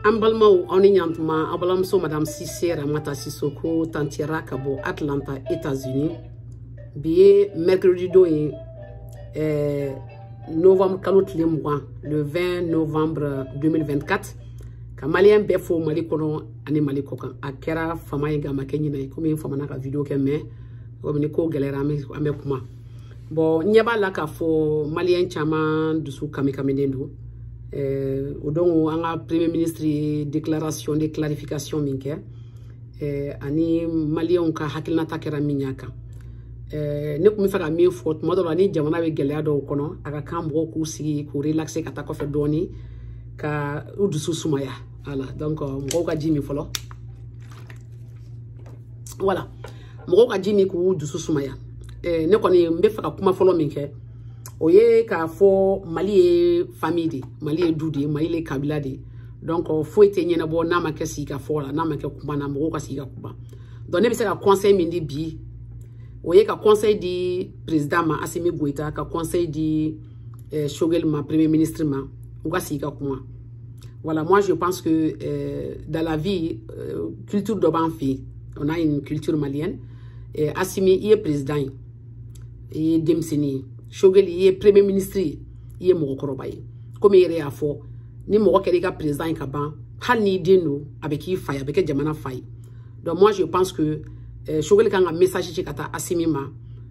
Ambalmao oninyantuma abalamso madame Cissé Ramata Sissoko Tantiera Kabo Atlanta États-Unis bié mercredi doé novembre kalotli mois le 20 novembre 2024 ka malien befo mali kono ani mali kokan akera fama yinga makenyina comme fama na vidéo ke me ko ni ko galera ame kuma bon nyaba la ka fo malien chama dusu kamikamendendu donc anga premier ministre déclaration de clarification minke ani malien ka hakilna takera minyaka ne ko mi faka mi fo modolo ni jamana be gelya do kono aka kambo ku sigi ku relaxer kata ko fe doni ka udusu sumaya voilà donc mo ka jimi folo voilà mo ka jimi ku udusu sumaya ne ko ni mbe faka kuma folo minke oye ka fo mali famille mali dudi mali kabila de donc fo ete nyena bo na ma kesi ka fo la na ma ke kuma na mo ka sika kuma donc ne be se ka conseil mindi bi oye ka conseil di président ma Assimi Goïta ka conseil di Choguel ma premier ministre ma ou ka sika kuma voilà moi je pense que dans la vie culture de banfi on a une culture malienne Assimi il est président il est demseni Choguel il est premier ministre il est mokorobaye comme il est à fort ni moko keri ka président ka ban hal ni deno avec il faille avec jamana faille donc moi je pense que Choguel kan un message ci kata Assimi ma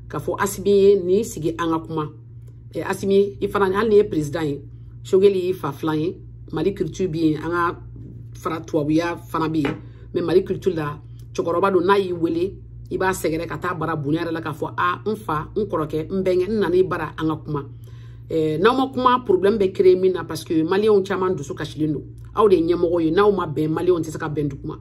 ka fo Assimi ni sigi anga kuma Assimi il fana hal ni président Choguel il fa flan mali culture bien anga fara tuabuya fana bi mais mali culture la chokoroba do na yi wele iba segere kata bara bunyare la ka fo a nfa nkoroke mbenge nani bara anga kuma na mo kuma problème be créer mina parce que malien chaman dusu kashilindo aw de nyamogo yo na o ma ben malien tisaka bendu kuma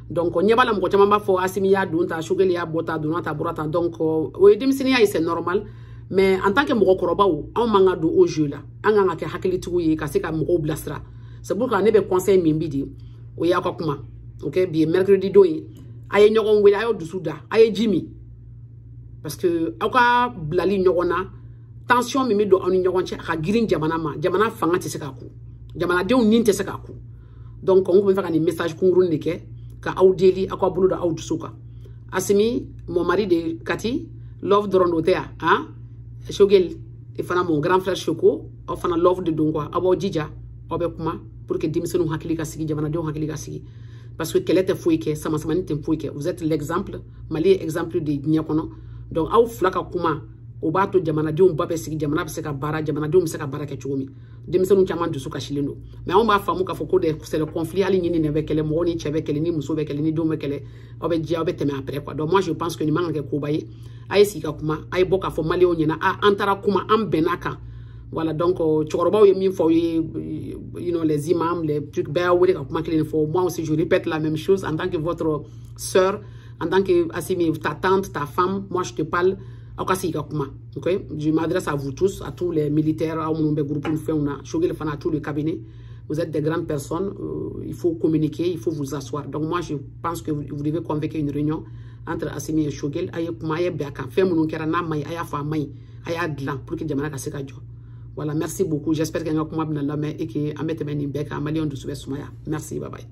donc nyabala mo chama ba fo Assimi ya dunta Choguel ya bota dunata burata donc o demsini ya c'est normal mais en tant que mo koroba o on manga do au jeu là anga ke hakilitu yi ka se ka mo blastra c'est pourquoi ne be conseil mimbidi o ya ko kuma OK bien mercredi doyi aye nyogon wele ayo dusuda aye jimi parce que aka blali nyogona tension mimi do on nyogon che ka girin jamana fanga te seka ku jamana de on ninte seka ku donc on ko fa ni message kungurun deke ka awdeli akwa bulu da awdusuka Assimi mon mari de Kati love drondotea hein Choguel e fana mon grand frère Choko o fana love de dongwa abo jija obe kuma pour que dimsenu hakili ka sigi jamana de hakili ka sigi parce que quelle était fouike sama ni tem fouike vous êtes l'exemple mali exemple de nyakono donc aw flaka kuma o bato jamana de mbabe sigi jamana be se ka bara jamana de se ka bara ke chomi dimsenu chama dusu ka shilendo mais on ba famu ka foko de c'est le conflit ali nyini ne be kele mo ni chebe kele ni muso be kele ni do me kele obe dia obe teme après quoi donc moi je pense que ni manga ke ko baye ay sika kuma ay boka fo mali o nyina a antara kuma am benaka voilà donc chokoroba ou min fo you know les imams les trucs ba wele ka kuma kele fo moi aussi je répète la même chose en tant que votre sœur en tant que Assimi ta tante ta femme moi je te parle akasika kuma OK je m'adresse à vous tous à tous les militaires à mon groupe une fait on a Choguel fana tout le cabinet vous êtes des grandes personnes il faut communiquer il faut vous asseoir donc moi je pense que vous devez convoquer une réunion entre Assimi et Choguel aye kuma aye beka fait mon kera na may aya fa may aya dlan pour que jamana ka seka jo. Voilà, merci beaucoup. J'espère que vous avez et que vous avez un peu de merci, bye bye.